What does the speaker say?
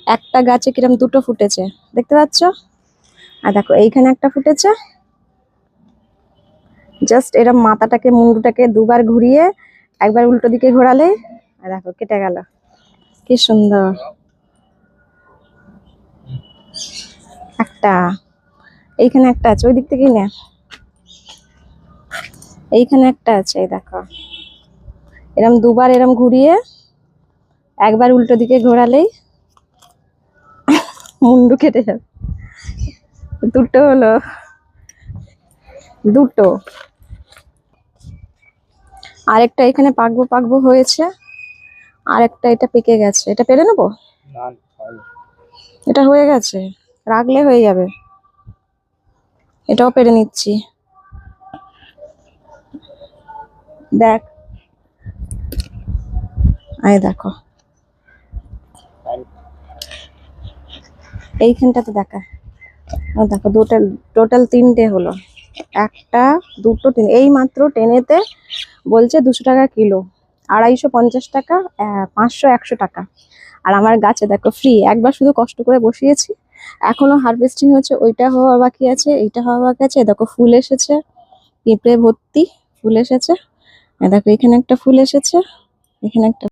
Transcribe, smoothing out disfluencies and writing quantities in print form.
একটা গাছে কিরম দুটো ফুটেছে দেখতে পাচ্ছ। আর দেখো এইখানে একটা ফুটেছে, জাস্ট এরম মাথাটাকে মুন্ডুটাকে দুবার ঘুরিয়ে একবার উল্টো দিকে ঘোরালে আর দেখো কেটে গেল। কি সুন্দর। একটা এইখানে একটা আছে, ওই দিক থেকেই না, এইখানে একটা আছে, এই দেখো এরম দুবার এরম ঘুরিয়ে একবার উল্টো দিকে ঘোরালেই মুন্ডু কেটে যাবে। দুটো হলো, দুটো। আরেকটা এখানে পাকবো পাকবো হয়েছে, আরেকটা এটা পেকে গেছে, এটা পেরে নেবো। এটা হয়ে গেছে, রাখলে হয়ে যাবে। এটাও পেরে নিচ্ছি, দেখ এই দেখো এইখানটাতে দেখা, ও দেখো টোটাল তিনটে হলো। একটা দুটো তিন, এই মাত্র টেনেতে বলছে 200 টাকা কিলো, 250 টাকা, 500 100 টাকা। আর আমার গাছে দেখো ফ্রি, একবার শুধু কষ্ট করে বসিয়েছি, এখনো হারভেস্টিং হচ্ছে, ওইটা হওয়া বাকি আছে, এইটা হওয়া বাকি আছে। দেখো ফুল এসেছে, পিঁপড়ে ভর্তি ফুল এসেছে। দেখো এখানে একটা ফুল এসেছে, এখানে একটা